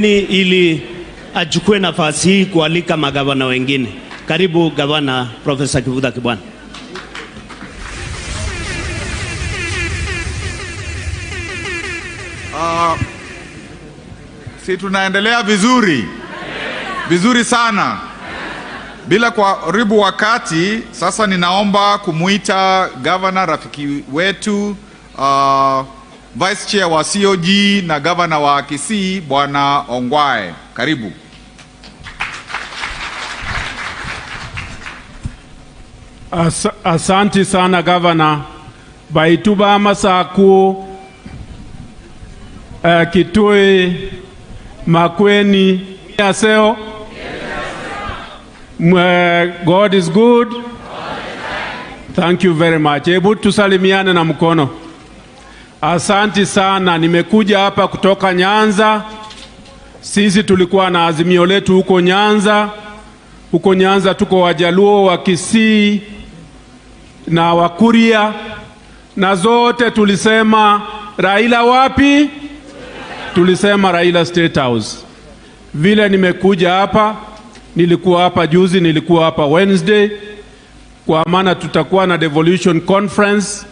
ili achukue nafasi hii kualika magavana wengine. Karibu Gavana Profesa Kivutha Kibwana. Si tunaendelea vizuri sana. Bila kuharibu wakati, sasa ninaomba kumuita Governor rafiki wetu, Vice Chair wa COG na Governor wa Kisii Bwana Ongwae. Karibu. Asante sana Governor. Baituba Masaku, Kitui, Makueni, Aseo. God is good. Thank you very much. Hebu tusalimiane na mkono. Asante sana. Nimekuja hapa kutoka Nyanza. Sisi tulikuwa na azimio letu huko Nyanza. Huko Nyanza tuko Wajaluo, wa Kisii na Wakuria, na zote tulisema Raila wapi? Tulisema Raila State House. Vile nimekuja hapa, nilikuwa hapa juzi, nilikuwa hapa Wednesday, kwa maana tutakuwa na devolution conference,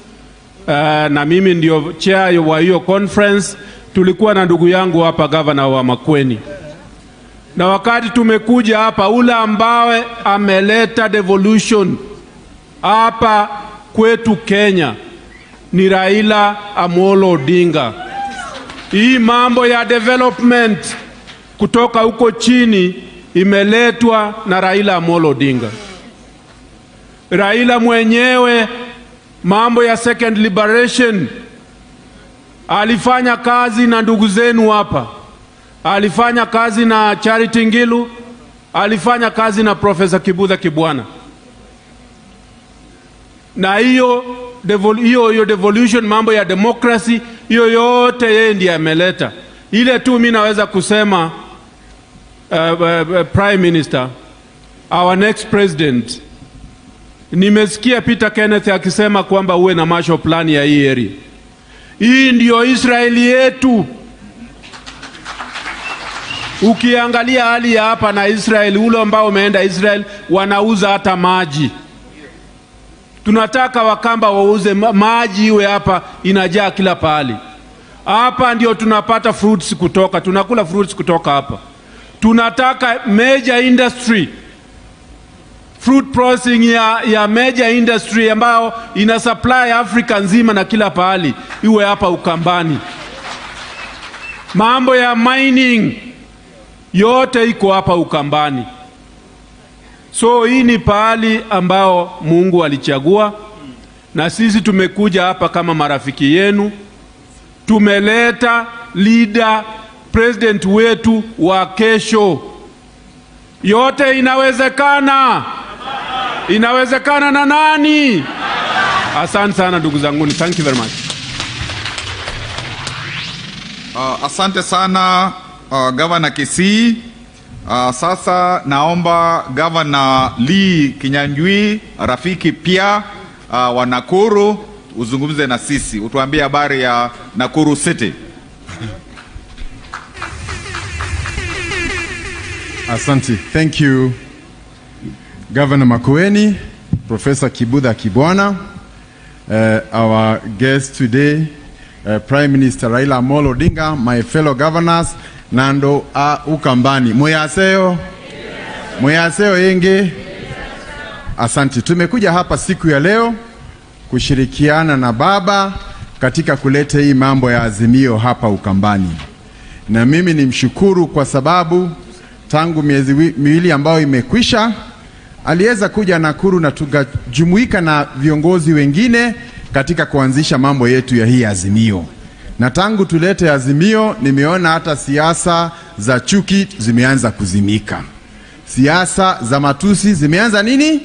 na mimi ndio chair wa hiyo conference. Tulikuwa na ndugu yangu hapa Governor wa Makueni, na wakati tumekuja hapa, ule ambaye ameleta devolution hapa kwetu Kenya ni Raila Amolo Odinga. Hii mambo ya development kutoka huko chini imeletwa na Raila Amolo Odinga. Raila mwenyewe, mambo ya second liberation, alifanya kazi na ndugu zenu hapa. Alifanya kazi na Charity Ngilu, alifanya kazi na Profesa Kivutha Kibwana. Na hiyo devolution, mambo ya democracy, hiyo yote yeye ndiye ameleta. Ile tu mimi naweza kusema, Prime Minister, our next president, nimesikia Peter Kenneth akisema kwamba uwe na Marshall Plan ya hii area. Hii ndio Israeli yetu. Ukiangalia hali ya hapa na Israeli, ule ambao umeenda Israel wanauza hata maji. Tunataka Wakamba wauze maji, iwe hapa inajaa kila pahali. Hapa ndio tunapata fruits kutoka, tunakula fruits kutoka hapa. Tunataka major industry, fruit processing ya major industry ambayo ina supply Afrika nzima na kila pahali, iwe hapa Ukambani. Mambo ya mining yote iko hapa Ukambani. So hii ni pahali ambao Mungu alichagua, na sisi tumekuja hapa kama marafiki yenu. Tumeleta leader, president wetu wa kesho. Yote inawezekana. Inawezekana na nani? Asante sana ndugu zangu. Thank you very much. Asante sana Governor Kisii. Sasa naomba Governor Lee Kinyanjui, rafiki pia wa Nakuru, uzungumze na sisi, utuambie habari ya Nakuru City. Asante. Thank you Governor Makueni, Professor Kivutha Kibwana, our guest today, Prime Minister Raila Amolo Odinga, my fellow governors, Nando Ukambani. Moyaseo? Moyaseo yenge? Asante. Tumekuja hapa siku ya leo kushirikiana na baba katika kuleta hii mambo ya azimio hapa Ukambani. Na mimi ni mshukuru kwa sababu tangu miezi miwili ambayo imekwisha, aliweza kuja Nakuru na tukajumuika na viongozi wengine katika kuanzisha mambo yetu ya hii azimio. Na tangu tulete azimio, nimeona hata siasa za chuki zimeanza kuzimika. Siasa za matusi zimeanza nini?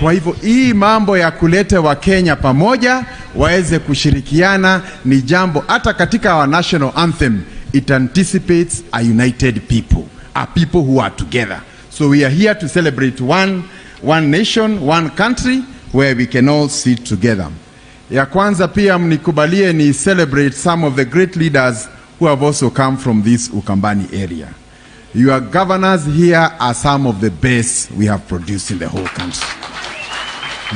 Kwa hivyo hii mambo ya kuleta Wakenya pamoja waweze kushirikiana ni jambo, hata katika our national anthem, it anticipates a united people, a people who are together. So we are here to celebrate one nation, one country where we can all sit together. Ya kwanza pia mnikubalie ni celebrate some of the great leaders who have also come from this Ukambani area. Your governors here are some of the best we have produced in the whole country.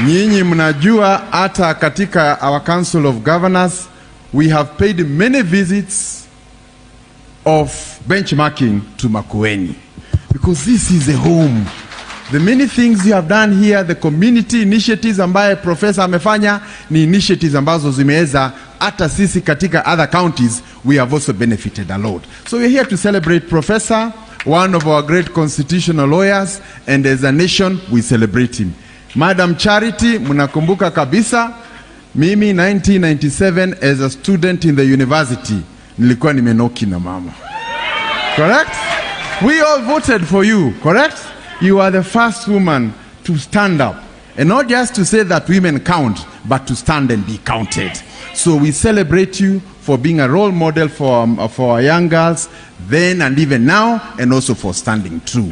Nyinyi mnajua hata katika our Council of Governors, we have paid many visits of benchmarking to Makueni, because this is a home. The many things you have done here, the community initiatives ambaye professor amefanya, ni initiatives ambazo zimeweza hata sisi katika other counties, we have also benefited a lot. So we're here to celebrate Professor, one of our great constitutional lawyers, and as a nation we celebrate him. Madam Charity, mnakumbuka kabisa, mimi 1997 as a student in the university, nilikuwa nimenoki na mama. Correct? We all voted for you, correct? You are the first woman to stand up. And not just to say that women count, but to stand and be counted. So we celebrate you for being a role model for our young girls, then and even now, and also for standing true.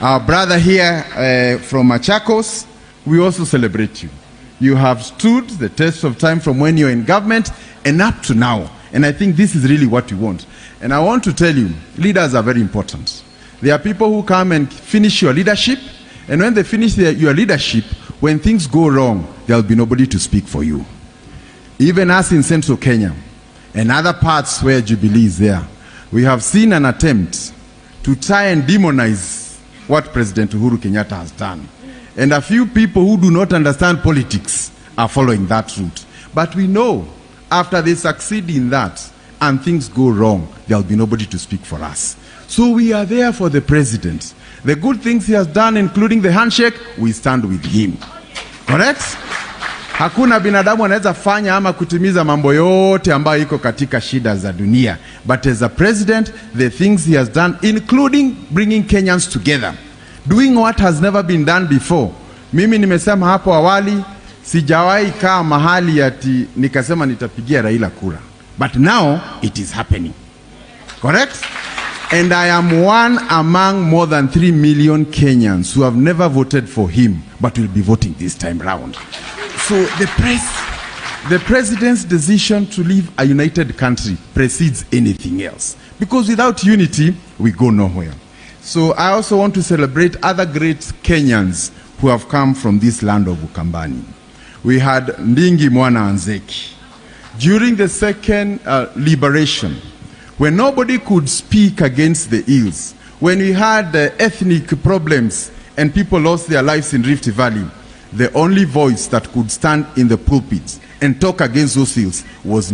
Our brother here from Machakos, we also celebrate you. You have stood the test of time from when you're in government and up to now. And I think this is really what we want. And I want to tell you, leaders are very important. There are people who come and finish your leadership, and when they finish your leadership, when things go wrong, there will be nobody to speak for you. Even us in Central Kenya and other parts where Jubilee is there, we have seen an attempt to try and demonize what President Uhuru Kenyatta has done. And a few people who do not understand politics are following that route. But we know after they succeed in that and things go wrong, there will be nobody to speak for us. So we are there for the president. The good things he has done, including the handshake, we stand with him. Correct? Hakuna binadamu anaweza fanya ama kutimiza mambo yote ambayo iko katika shida za dunia. But as a president, the things he has done, including bringing Kenyans together, doing what has never been done before. Mimi nimesema hapo awali, sijawahi kaa mahali ati nikasema nitapigia Raila kura. But now it is happening. Correct? And I am one among more than 3 million Kenyans who have never voted for him, but will be voting this time round. So the president's decision to leave a united country precedes anything else. Because without unity, we go nowhere. So I also want to celebrate other great Kenyans who have come from this land of Ukambani. We had Ndingi Mwana Anzeki. During the second liberation, when nobody could speak against the ills, when we had ethnic problems and people lost their lives in Rift Valley, the only voice that could stand in the pulpit and talk against those ills was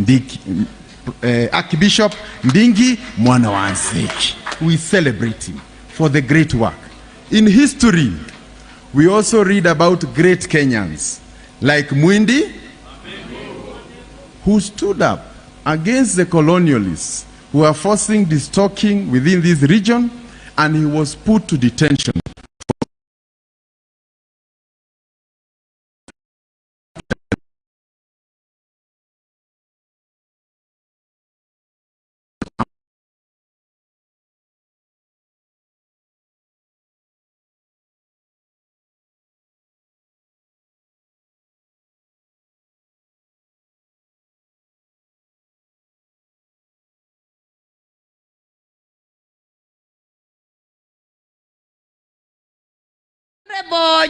Archbishop Ndingi Mwana Anzeki. We celebrate him for the great work. In history, we also read about great Kenyans like Mwindi, who stood up against the colonialists who are forcing destocking within this region, and he was put to detention.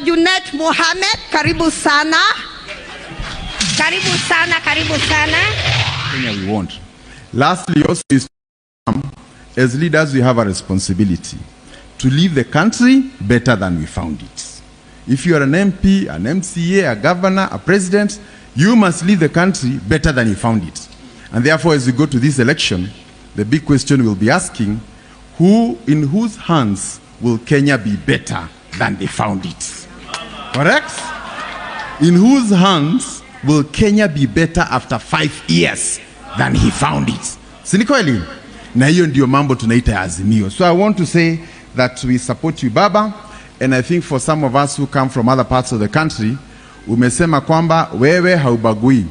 Junet Mohamed, karibu sana. Karibu sana, karibu sana. Kenya we want. Lastly, also is as leaders we have a responsibility to leave the country better than we found it. If you are an MP, an MCA, a governor, a president, you must leave the country better than you found it. And therefore, as we go to this election, the big question we'll be asking, in whose hands will Kenya be better than they found it? Correct? In whose hands will Kenya be better after 5 years than he found it? Si kweli? Na hiyo ndio mambo tunaita azimio. So I want to say that we support you Baba, and I think for some of us who come from other parts of the country, umesema kwamba wewe haubagui.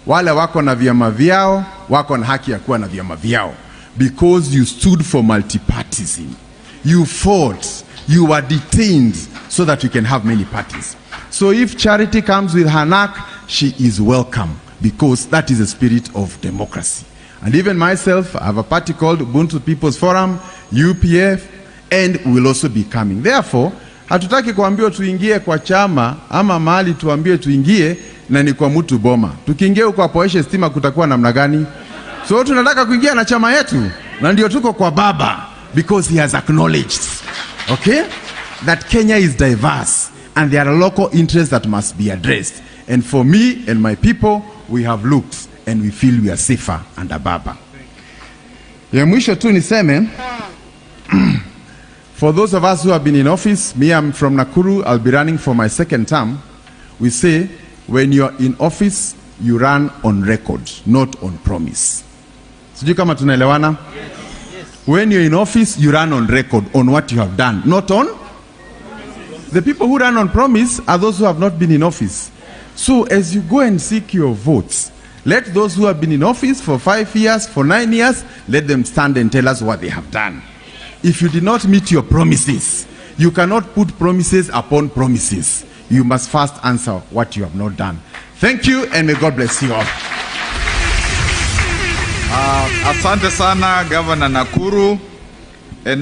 Wale wako na vyama vyao, wako na haki ya kuwa na vyama vyao. Because you stood for multipartyism. You fought. You were detained so that we can have many parties. So if Charity comes with her knack, she is welcome, because that is the spirit of democracy. And even myself, I have a party called Ubuntu People's Forum, UPF, and we'll also be coming. Therefore, hatutaki kuambiwa tuingie kwa chama ama mahali tuambiwe tuingie na ni kwa mtu boma. Tukiingia huko apoeshe stima kutakuwa namna gani? So tunataka kuingia na chama yetu na ndio tuko kwa baba, because he has acknowledged, okay, that Kenya is diverse and there are local interests that must be addressed. And for me and my people, we have looked and we feel we are safer under baba. Ya mwisho tu niseme, for those of us who have been in office, me, I'm from Nakuru, I'll be running for my second term. We say, when you're in office, you run on record, not on promise. Sijui kama tunaelewana? Yes. When you're in office, you run on record, on what you have done, not on? The people who run on promise are those who have not been in office. So as you go and seek your votes, let those who have been in office for 5 years, for 9 years, let them stand and tell us what they have done. If you did not meet your promises, you cannot put promises upon promises. You must first answer what you have not done. Thank you, and may God bless you all. Asante sana Governor Nakuru.